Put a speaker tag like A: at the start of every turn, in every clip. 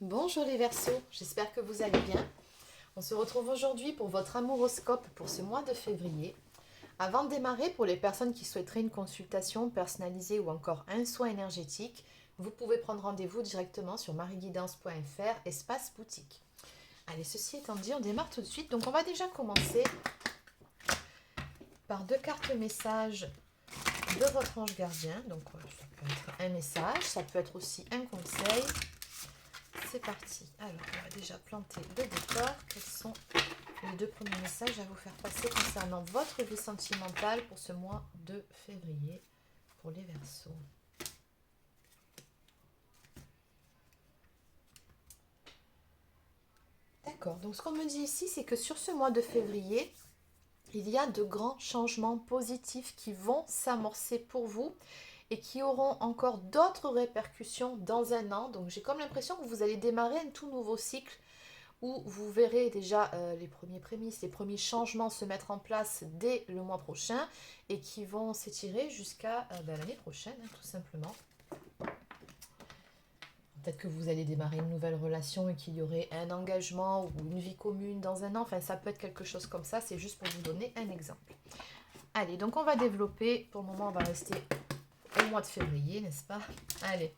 A: Bonjour les Verseaux, j'espère que vous allez bien. On se retrouve aujourd'hui pour votre amouroscope pour ce mois de février. Avant de démarrer, pour les personnes qui souhaiteraient une consultation personnalisée ou encore un soin énergétique, vous pouvez prendre rendez-vous directement sur marieguidance.fr, espace boutique. Allez, ceci étant dit, on démarre tout de suite. Donc on va déjà commencer par deux cartes messages de votre ange gardien. Donc ça peut être un message, ça peut être aussi un conseil. C'est parti. Alors, on va déjà planter le décor. Quels sont les deux premiers messages à vous faire passer concernant votre vie sentimentale pour ce mois de février pour les Verseaux? D'accord. Donc, ce qu'on me dit ici, c'est que sur ce mois de février, il y a de grands changements positifs qui vont s'amorcer pour vous et qui auront encore d'autres répercussions dans un an. Donc, j'ai comme l'impression que vous allez démarrer un tout nouveau cycle où vous verrez déjà les premiers prémices, les premiers changements se mettre en place dès le mois prochain et qui vont s'étirer jusqu'à l'année prochaine, hein, tout simplement. Peut-être que vous allez démarrer une nouvelle relation et qu'il y aurait un engagement ou une vie commune dans un an. Enfin, ça peut être quelque chose comme ça. C'est juste pour vous donner un exemple. Allez, donc on va développer. Pour le moment, on va rester au mois de février, n'est-ce pas? Allez.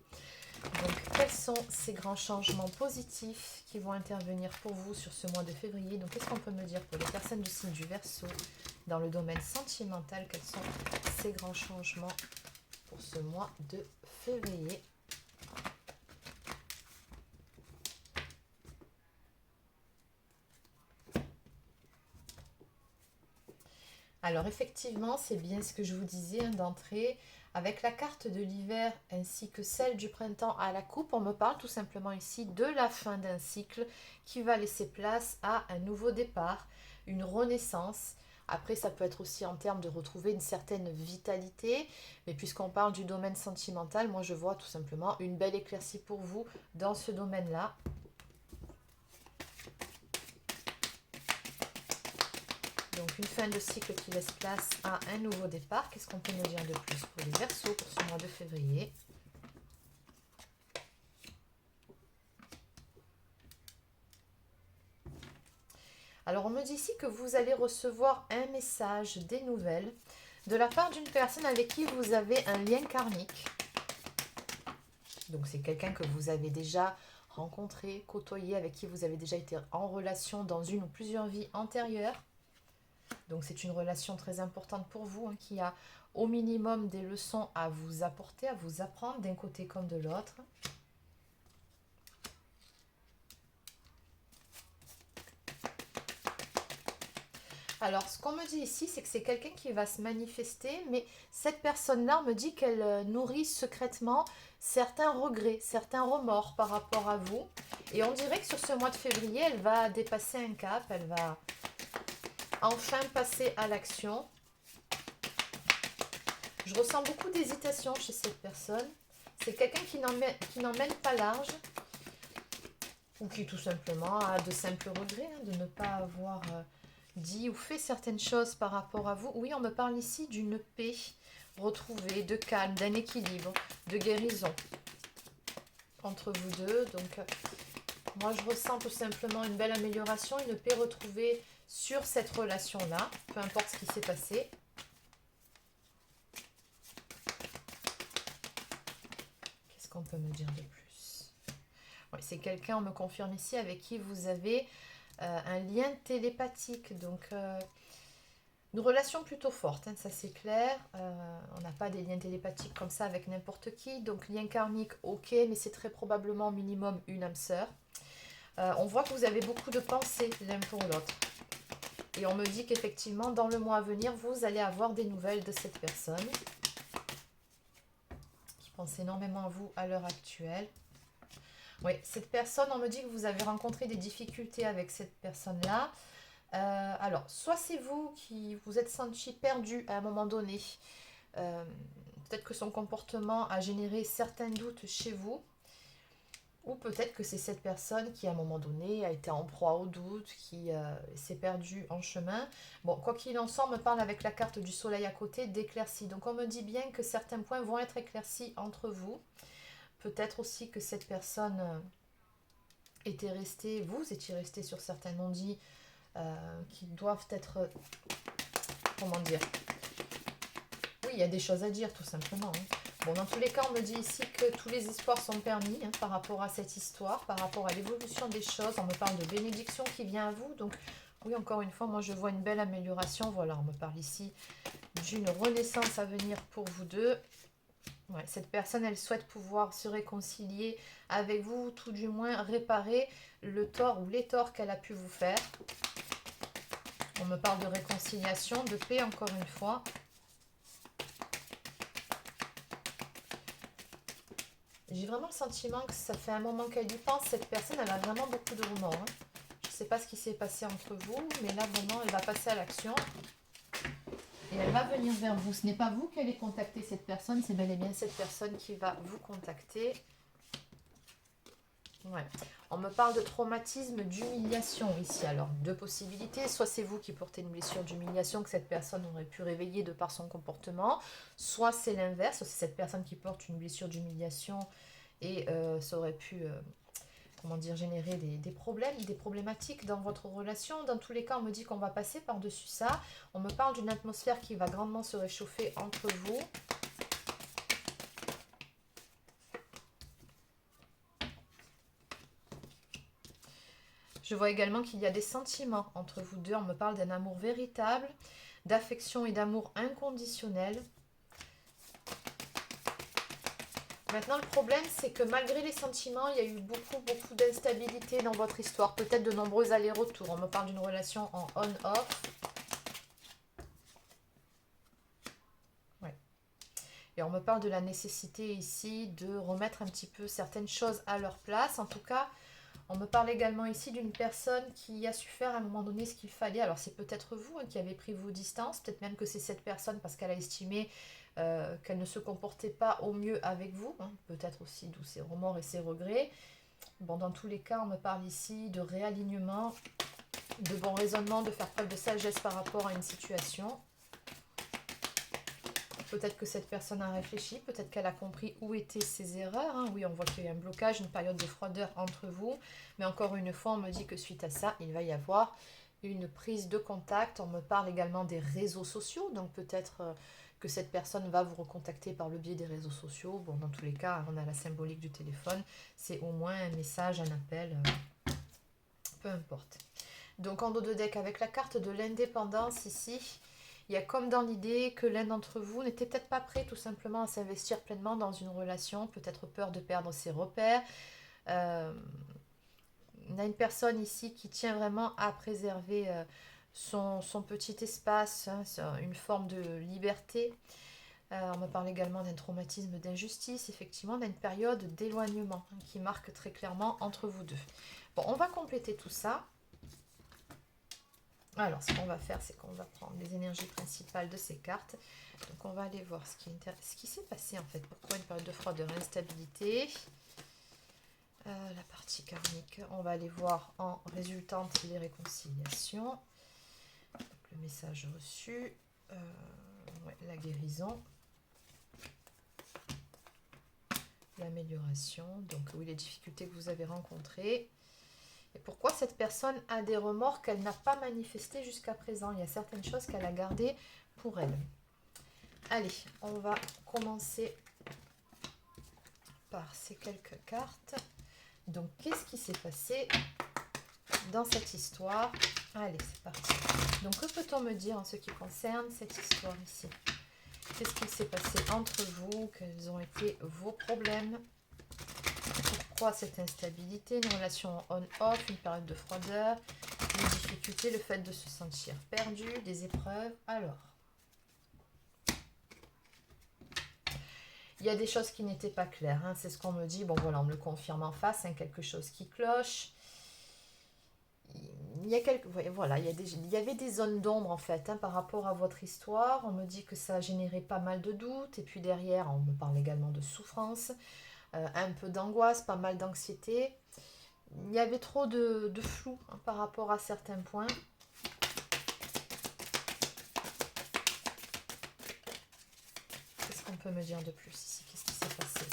A: Donc, quels sont ces grands changements positifs qui vont intervenir pour vous sur ce mois de février? Donc, qu'est-ce qu'on peut me dire pour les personnes du signe du Verseau dans le domaine sentimental? Quels sont ces grands changements pour ce mois de février? Alors, effectivement, c'est bien ce que je vous disais d'entrée. Avec la carte de l'hiver ainsi que celle du printemps à la coupe, on me parle tout simplement ici de la fin d'un cycle qui va laisser place à un nouveau départ, une renaissance. Après, ça peut être aussi en termes de retrouver une certaine vitalité, mais puisqu'on parle du domaine sentimental, moi je vois tout simplement une belle éclaircie pour vous dans ce domaine-là. Donc une fin de cycle qui laisse place à un nouveau départ. Qu'est-ce qu'on peut nous dire de plus pour les Verseaux pour ce mois de février? Alors on me dit ici que vous allez recevoir un message, des nouvelles, de la part d'une personne avec qui vous avez un lien karmique. Donc c'est quelqu'un que vous avez déjà rencontré, côtoyé, avec qui vous avez déjà été en relation dans une ou plusieurs vies antérieures. Donc c'est une relation très importante pour vous, hein, qui a au minimum des leçons à vous apporter, à vous apprendre d'un côté comme de l'autre. Alors, ce qu'on me dit ici, c'est que c'est quelqu'un qui va se manifester, mais cette personne-là, on me dit qu'elle nourrit secrètement certains regrets, certains remords par rapport à vous. Et on dirait que sur ce mois de février, elle va dépasser un cap, elle va enfin passer à l'action. Je ressens beaucoup d'hésitation chez cette personne. C'est quelqu'un qui n'emmène pas large, ou qui tout simplement a de simples regrets, hein, de ne pas avoir dit ou fait certaines choses par rapport à vous. Oui, on me parle ici d'une paix retrouvée, de calme, d'un équilibre, de guérison entre vous deux. Donc, moi, je ressens tout simplement une belle amélioration, une paix retrouvée sur cette relation-là, peu importe ce qui s'est passé. Qu'est-ce qu'on peut me dire de plus? Oui, c'est quelqu'un, on me confirme ici, avec qui vous avez un lien télépathique. Donc, une relation plutôt forte, hein, ça c'est clair. On n'a pas des liens télépathiques comme ça avec n'importe qui. Donc, lien karmique, ok, mais c'est très probablement au minimum une âme sœur. On voit que vous avez beaucoup de pensées l'un pour l'autre. Et on me dit qu'effectivement, dans le mois à venir, vous allez avoir des nouvelles de cette personne qui pense énormément à vous à l'heure actuelle. Oui, cette personne, on me dit que vous avez rencontré des difficultés avec cette personne-là. Alors, soit c'est vous qui vous êtes senti perdu à un moment donné. Peut-être que son comportement a généré certains doutes chez vous. Ou peut-être que c'est cette personne qui, à un moment donné, a été en proie au doute, qui s'est perdue en chemin. Bon, quoi qu'il en soit, on me parle avec la carte du soleil à côté d'éclaircie. Donc, on me dit bien que certains points vont être éclaircis entre vous. Peut-être aussi que cette personne étiez resté sur certains non-dits qui doivent être, comment dire, oui, il y a des choses à dire tout simplement. Hein. Bon, dans tous les cas, on me dit ici que tous les espoirs sont permis hein, par rapport à cette histoire, par rapport à l'évolution des choses. On me parle de bénédiction qui vient à vous. Donc, oui, encore une fois, moi, je vois une belle amélioration. Voilà, on me parle ici d'une renaissance à venir pour vous deux. Ouais, cette personne, elle souhaite pouvoir se réconcilier avec vous, tout du moins réparer le tort ou les torts qu'elle a pu vous faire. On me parle de réconciliation, de paix, encore une fois. J'ai vraiment le sentiment que ça fait un moment qu'elle y pense. Cette personne, elle a vraiment beaucoup de remords. Hein. Je ne sais pas ce qui s'est passé entre vous, mais là, vraiment, elle va passer à l'action. Et elle va venir vers vous. Ce n'est pas vous qui allez contacter cette personne, c'est bel et bien cette personne qui va vous contacter. Ouais. On me parle de traumatisme, d'humiliation ici. Alors, deux possibilités. Soit c'est vous qui portez une blessure d'humiliation que cette personne aurait pu réveiller de par son comportement. Soit c'est l'inverse. C'est cette personne qui porte une blessure d'humiliation et ça aurait pu comment dire, générer des problèmes, des problématiques dans votre relation. Dans tous les cas, on me dit qu'on va passer par-dessus ça. On me parle d'une atmosphère qui va grandement se réchauffer entre vous. Je vois également qu'il y a des sentiments entre vous deux. On me parle d'un amour véritable, d'affection et d'amour inconditionnel. Maintenant, le problème, c'est que malgré les sentiments, il y a eu beaucoup d'instabilité dans votre histoire. Peut-être de nombreux allers-retours. On me parle d'une relation en on-off. Ouais. Et on me parle de la nécessité ici de remettre un petit peu certaines choses à leur place. En tout cas, on me parle également ici d'une personne qui a su faire à un moment donné ce qu'il fallait. Alors c'est peut-être vous hein, qui avez pris vos distances, peut-être même que c'est cette personne parce qu'elle a estimé qu'elle ne se comportait pas au mieux avec vous. Hein. Peut-être aussi d'où ses remords et ses regrets. Bon, dans tous les cas, on me parle ici de réalignement, de bon raisonnement, de faire preuve de sagesse par rapport à une situation. Peut-être que cette personne a réfléchi, peut-être qu'elle a compris où étaient ses erreurs. Hein. Oui, on voit qu'il y a eu un blocage, une période de froideur entre vous. Mais encore une fois, on me dit que suite à ça, il va y avoir une prise de contact. On me parle également des réseaux sociaux. Donc peut-être que cette personne va vous recontacter par le biais des réseaux sociaux. Bon, dans tous les cas, on a la symbolique du téléphone. C'est au moins un message, un appel, peu importe. Donc en dos de deck, avec la carte de l'indépendance ici, il y a comme dans l'idée que l'un d'entre vous n'était peut-être pas prêt tout simplement à s'investir pleinement dans une relation, peut-être peur de perdre ses repères. On a une personne ici qui tient vraiment à préserver son petit espace, hein, une forme de liberté. On me parle également d'un traumatisme d'injustice, effectivement, d'une période d'éloignement hein, qui marque très clairement entre vous deux. Bon, on va compléter tout ça. Alors, ce qu'on va faire, c'est qu'on va prendre les énergies principales de ces cartes. Donc, on va aller voir ce qui s'est passé, en fait. Pourquoi une période de froideur, instabilité. La partie karmique, on va aller voir en résultante les réconciliations. Donc, le message reçu. Ouais, la guérison. L'amélioration. Donc, oui, les difficultés que vous avez rencontrées. Et pourquoi cette personne a des remords qu'elle n'a pas manifestés jusqu'à présent. Il y a certaines choses qu'elle a gardées pour elle. Allez, on va commencer par ces quelques cartes. Donc, qu'est-ce qui s'est passé dans cette histoire? Allez, c'est parti. Donc, que peut-on me dire en ce qui concerne cette histoire ici? Qu'est-ce qui s'est passé entre vous? Quels ont été vos problèmes? Pourquoi cette instabilité, une relation on-off, une période de froideur, une difficulté, le fait de se sentir perdu, des épreuves? Alors, il y a des choses qui n'étaient pas claires, hein, c'est ce qu'on me dit. Bon, voilà, on me le confirme en face, hein, quelque chose qui cloche. Il y a voilà, il y avait des zones d'ombre en fait hein, par rapport à votre histoire. On me dit que ça a généré pas mal de doutes. Et puis derrière, on me parle également de souffrance. Un peu d'angoisse, pas mal d'anxiété. Il y avait trop de flou hein, par rapport à certains points. Qu'est-ce qu'on peut me dire de plus ici? Qu'est-ce qui s'est passé?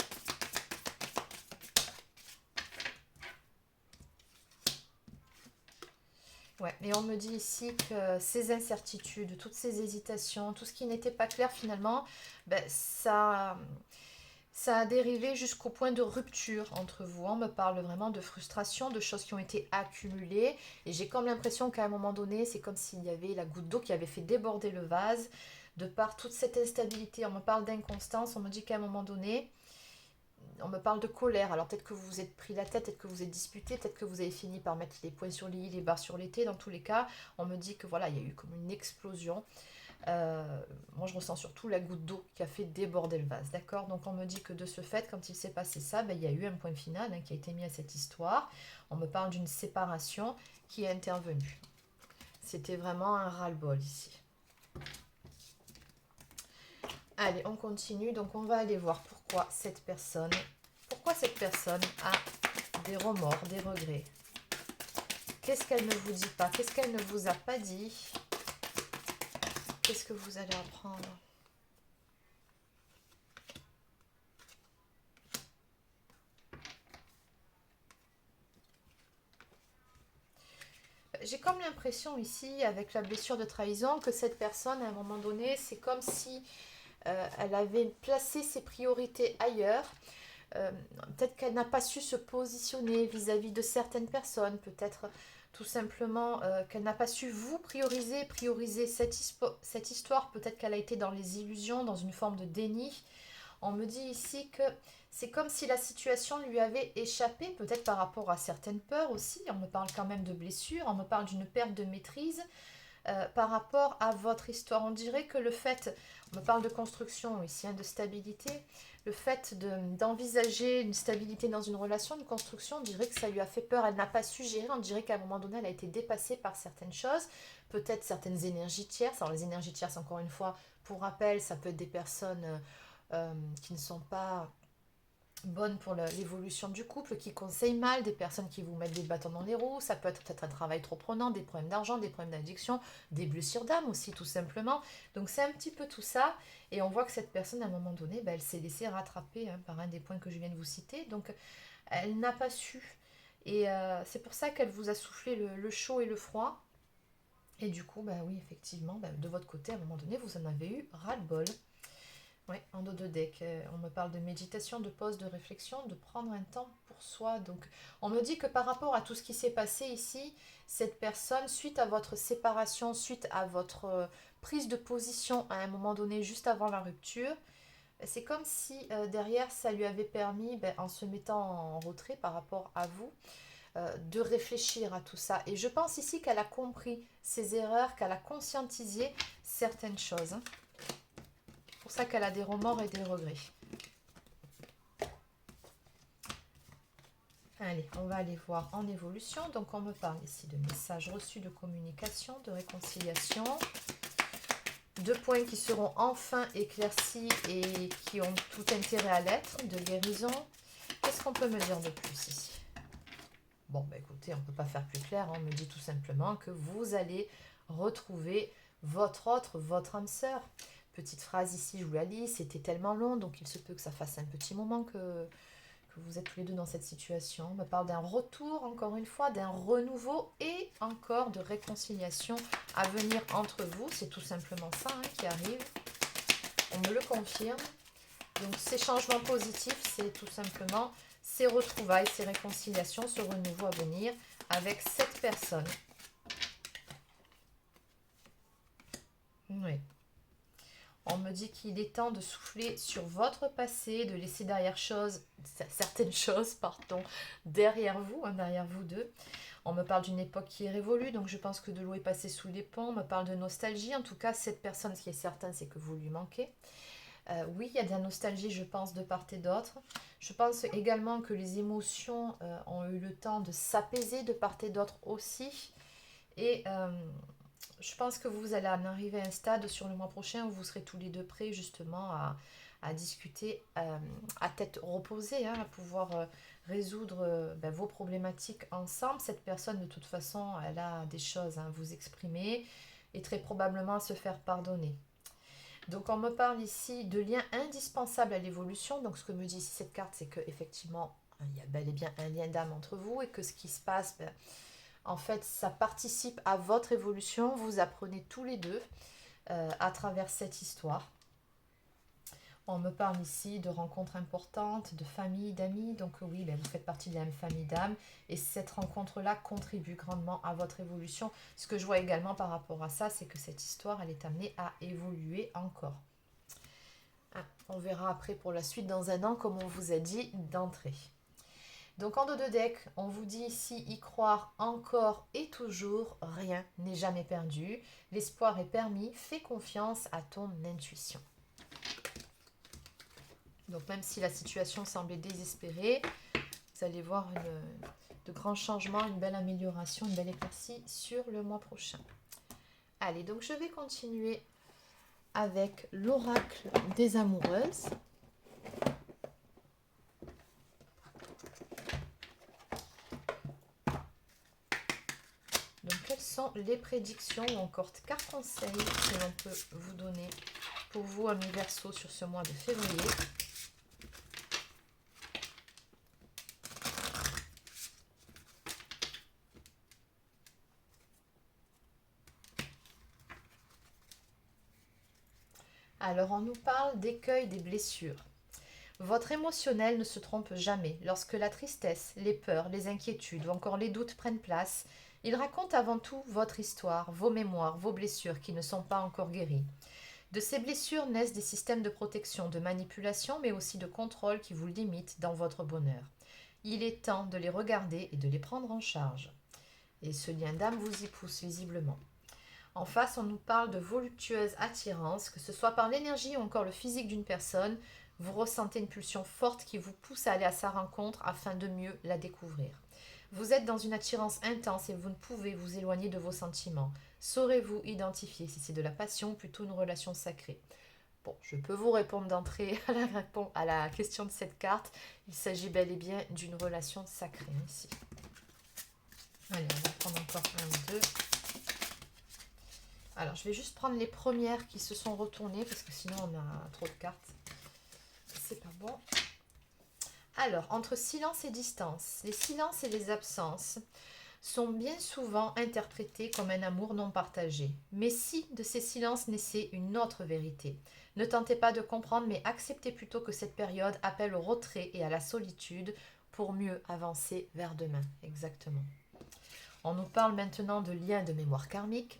A: Ouais, et on me dit ici que ces incertitudes, toutes ces hésitations, tout ce qui n'était pas clair finalement, ben, ça a dérivé jusqu'au point de rupture entre vous. On me parle vraiment de frustration, de choses qui ont été accumulées. Et j'ai comme l'impression qu'à un moment donné, c'est comme s'il y avait la goutte d'eau qui avait fait déborder le vase. De par toute cette instabilité, on me parle d'inconstance. On me dit qu'à un moment donné, on me parle de colère. Alors peut-être que vous vous êtes pris la tête, peut-être que vous êtes disputé, peut-être que vous avez fini par mettre les points sur les i, les barres sur les t. Dans tous les cas, on me dit que voilà, il y a eu comme une explosion. Moi, je ressens surtout la goutte d'eau qui a fait déborder le vase, d'accord? Donc, on me dit que de ce fait, quand il s'est passé ça, ben, il y a eu un point final qui a été mis à cette histoire. On me parle d'une séparation qui est intervenue. C'était vraiment un ras-le-bol ici. Allez, on continue. Donc, on va aller voir pourquoi cette personne a des remords, des regrets. Qu'est-ce qu'elle ne vous dit pas? Qu'est-ce qu'elle ne vous a pas dit? Qu'est-ce que vous allez apprendre? J'ai comme l'impression ici, avec la blessure de trahison, que cette personne, à un moment donné, c'est comme si elle avait placé ses priorités ailleurs. Peut-être qu'elle n'a pas su se positionner vis-à-vis de certaines personnes. Peut-être tout simplement qu'elle n'a pas su vous prioriser cette histoire. Peut-être qu'elle a été dans les illusions, dans une forme de déni. On me dit ici que c'est comme si la situation lui avait échappé, peut-être par rapport à certaines peurs aussi. On me parle quand même de blessures, on me parle d'une perte de maîtrise par rapport à votre histoire. On dirait que le fait, on me parle de construction ici, de stabilité, le fait d'envisager une stabilité dans une relation, une construction, on dirait que ça lui a fait peur. Elle n'a pas su gérer, on dirait qu'à un moment donné, elle a été dépassée par certaines choses, peut-être certaines énergies tierces. Alors les énergies tierces, encore une fois, pour rappel, ça peut être des personnes qui ne sont pas bonnes pour l'évolution du couple, qui conseillent mal, des personnes qui vous mettent des bâtons dans les roues, ça peut être peut-être un travail trop prenant, des problèmes d'argent, des problèmes d'addiction, des blessures d'âme aussi tout simplement. Donc c'est un petit peu tout ça, et on voit que cette personne à un moment donné, elle s'est laissée rattraper par un des points que je viens de vous citer, donc elle n'a pas su, et c'est pour ça qu'elle vous a soufflé le chaud et le froid, et du coup, oui, effectivement, de votre côté, à un moment donné, vous en avez eu ras-le-bol. Oui, en dos de deck, on me parle de méditation, de pause, de réflexion, de prendre un temps pour soi. Donc, on me dit que par rapport à tout ce qui s'est passé ici, cette personne, suite à votre séparation, suite à votre prise de position à un moment donné, juste avant la rupture, c'est comme si derrière, ça lui avait permis, en se mettant en retrait par rapport à vous, de réfléchir à tout ça. Et je pense ici qu'elle a compris ses erreurs, qu'elle a conscientisé certaines choses, hein. C'est pour ça qu'elle a des remords et des regrets. Allez, on va aller voir en évolution. Donc, on me parle ici de messages reçus, de communication, de réconciliation, de points qui seront enfin éclaircis et qui ont tout intérêt à l'être, de guérison. Qu'est-ce qu'on peut me dire de plus ici? Bon, écoutez, on ne peut pas faire plus clair. On me dit tout simplement que vous allez retrouver votre âme sœur. Petite phrase ici, je vous la lis, c'était tellement long, donc il se peut que ça fasse un petit moment que vous êtes tous les deux dans cette situation. On me parle d'un retour, encore une fois, d'un renouveau et encore de réconciliation à venir entre vous. C'est tout simplement ça qui arrive. On me le confirme. Donc ces changements positifs, c'est tout simplement ces retrouvailles, ces réconciliations, ce renouveau à venir avec cette personne. Oui. On me dit qu'il est temps de souffler sur votre passé, de laisser certaines choses, derrière vous, derrière vous deux. On me parle d'une époque qui est révolue, donc je pense que de l'eau est passée sous les ponts. On me parle de nostalgie. En tout cas, cette personne, ce qui est certain, c'est que vous lui manquez. Oui, il y a de la nostalgie, je pense, de part et d'autre. Je pense également que les émotions ont eu le temps de s'apaiser de part et d'autre aussi. Et je pense que vous allez en arriver à un stade sur le mois prochain où vous serez tous les deux prêts justement à discuter à tête reposée, à pouvoir résoudre vos problématiques ensemble. Cette personne, de toute façon, elle a des choses à vous exprimer et très probablement à se faire pardonner. Donc on me parle ici de liens indispensables à l'évolution. Donc ce que me dit ici cette carte, c'est qu'effectivement, il y a bel et bien un lien d'âme entre vous et que ce qui se passe, En fait, ça participe à votre évolution. Vous apprenez tous les deux à travers cette histoire. On me parle ici de rencontres importantes, de famille, d'amis. Donc oui, ben, vous faites partie de la même famille d'âmes. Et cette rencontre-là contribue grandement à votre évolution. Ce que je vois également par rapport à ça, c'est que cette histoire, elle est amenée à évoluer encore. Ah, on verra après pour la suite dans un an, comme on vous a dit d'entrée. Donc en dos de deck, on vous dit ici y croire encore et toujours, rien n'est jamais perdu. L'espoir est permis, fais confiance à ton intuition. Donc même si la situation semblait désespérée, vous allez voir de grands changements, une belle amélioration, une belle éclaircie sur le mois prochain. Allez, donc je vais continuer avec l'oracle des amoureuses. Donc quelles sont les prédictions ou encore cartes conseils que l'on peut vous donner pour vous, amis Verseau, sur ce mois de février? Alors, on nous parle d'écueil des blessures. Votre émotionnel ne se trompe jamais. Lorsque la tristesse, les peurs, les inquiétudes ou encore les doutes prennent place, il raconte avant tout votre histoire, vos mémoires, vos blessures qui ne sont pas encore guéries. De ces blessures naissent des systèmes de protection, de manipulation, mais aussi de contrôle qui vous limitent dans votre bonheur. Il est temps de les regarder et de les prendre en charge. Et ce lien d'âme vous y pousse visiblement. En face, on nous parle de voluptueuse attirance, que ce soit par l'énergie ou encore le physique d'une personne, vous ressentez une pulsion forte qui vous pousse à aller à sa rencontre afin de mieux la découvrir. Vous êtes dans une attirance intense et vous ne pouvez vous éloigner de vos sentiments. Saurez-vous identifier si c'est de la passion ou plutôt une relation sacrée? Bon, je peux vous répondre d'entrée à la question de cette carte. Il s'agit bel et bien d'une relation sacrée ici. Allez, on va prendre encore un ou deux. Alors, je vais juste prendre les premières qui se sont retournées parce que sinon on a trop de cartes. C'est pas bon. Alors, entre silence et distance, les silences et les absences sont bien souvent interprétés comme un amour non partagé. Mais si de ces silences naissait une autre vérité, ne tentez pas de comprendre, mais acceptez plutôt que cette période appelle au retrait et à la solitude pour mieux avancer vers demain. Exactement. On nous parle maintenant de liens de mémoire karmique.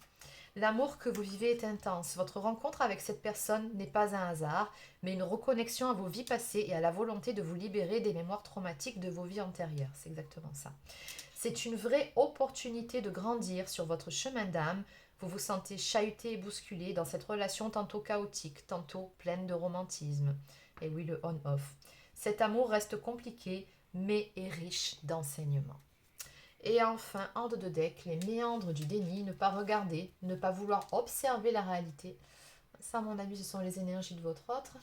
A: L'amour que vous vivez est intense. Votre rencontre avec cette personne n'est pas un hasard, mais une reconnexion à vos vies passées et à la volonté de vous libérer des mémoires traumatiques de vos vies antérieures. C'est exactement ça. C'est une vraie opportunité de grandir sur votre chemin d'âme. Vous vous sentez chahuté et bousculé dans cette relation tantôt chaotique, tantôt pleine de romantisme. Et oui, le on-off. Cet amour reste compliqué, mais est riche d'enseignements. Et enfin, en dos de deck, les méandres du déni, ne pas regarder, ne pas vouloir observer la réalité. Ça, à mon avis, ce sont les énergies de votre autre.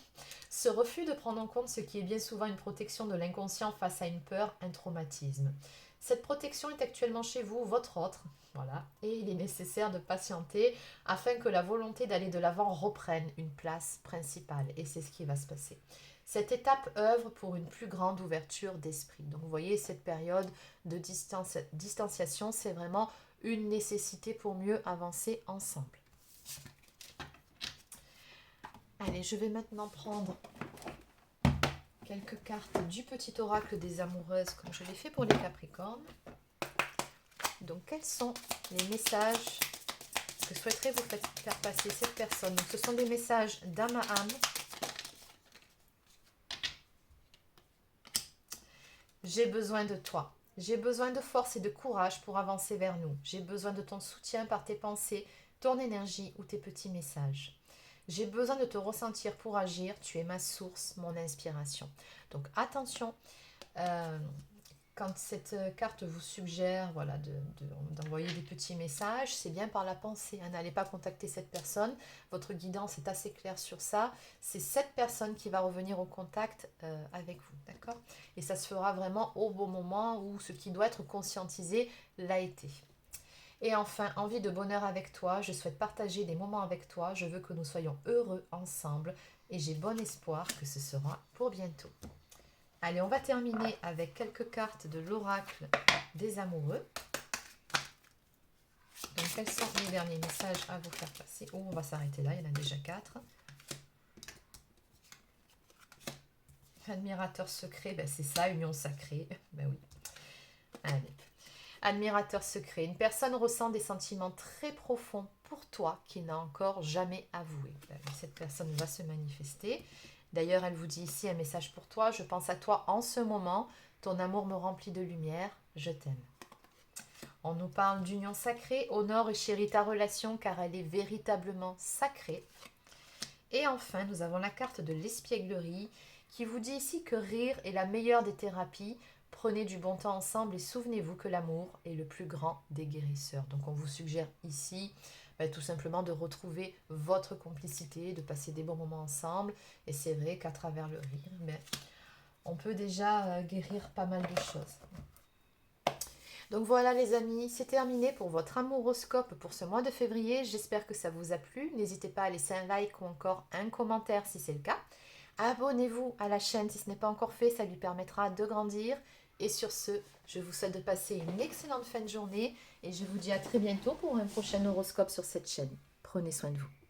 A: Ce refus de prendre en compte ce qui est bien souvent une protection de l'inconscient face à une peur, un traumatisme. Cette protection est actuellement chez vous, votre autre. Voilà. Et il est nécessaire de patienter afin que la volonté d'aller de l'avant reprenne une place principale. Et c'est ce qui va se passer. Cette étape œuvre pour une plus grande ouverture d'esprit. Donc vous voyez, cette période de distanciation, c'est vraiment une nécessité pour mieux avancer ensemble. Allez, je vais maintenant prendre quelques cartes du petit oracle des amoureuses comme je l'ai fait pour les Capricornes. Donc quels sont les messages que souhaiterait vous faire passer cette personne? Donc ce sont des messages d'âme à âme. J'ai besoin de toi. J'ai besoin de force et de courage pour avancer vers nous. J'ai besoin de ton soutien par tes pensées, ton énergie ou tes petits messages. J'ai besoin de te ressentir pour agir. Tu es ma source, mon inspiration. Donc attention, quand cette carte vous suggère voilà, d'envoyer des petits messages, c'est bien par la pensée. N'allez pas contacter cette personne. Votre guidance est assez claire sur ça. C'est cette personne qui va revenir au contact avec vous. D'accord? Et ça se fera vraiment au bon moment où ce qui doit être conscientisé l'a été. Et enfin, envie de bonheur avec toi. Je souhaite partager des moments avec toi. Je veux que nous soyons heureux ensemble. Et j'ai bon espoir que ce sera pour bientôt. Allez, on va terminer avec quelques cartes de l'oracle des amoureux. Donc, quels sont les derniers messages à vous faire passer? Oh, on va s'arrêter là, il y en a déjà 4. Admirateur secret, ben c'est ça, union sacrée. Ben oui. Allez. Admirateur secret. Une personne ressent des sentiments très profonds pour toi qu'il n'a encore jamais avoué. Ben, cette personne va se manifester. D'ailleurs, elle vous dit ici un message pour toi. Je pense à toi en ce moment. Ton amour me remplit de lumière. Je t'aime. On nous parle d'union sacrée. Honore et chéris ta relation car elle est véritablement sacrée. Et enfin, nous avons la carte de l'espièglerie qui vous dit ici que rire est la meilleure des thérapies. Prenez du bon temps ensemble et souvenez-vous que l'amour est le plus grand des guérisseurs. Donc on vous suggère ici tout simplement de retrouver votre complicité, de passer des bons moments ensemble. Et c'est vrai qu'à travers le rire, on peut déjà guérir pas mal de choses. Donc voilà les amis, c'est terminé pour votre amouroscope pour ce mois de février. J'espère que ça vous a plu. N'hésitez pas à laisser un like ou encore un commentaire si c'est le cas. Abonnez-vous à la chaîne si ce n'est pas encore fait, ça lui permettra de grandir. Et sur ce, je vous souhaite de passer une excellente fin de journée et je vous dis à très bientôt pour un prochain horoscope sur cette chaîne. Prenez soin de vous.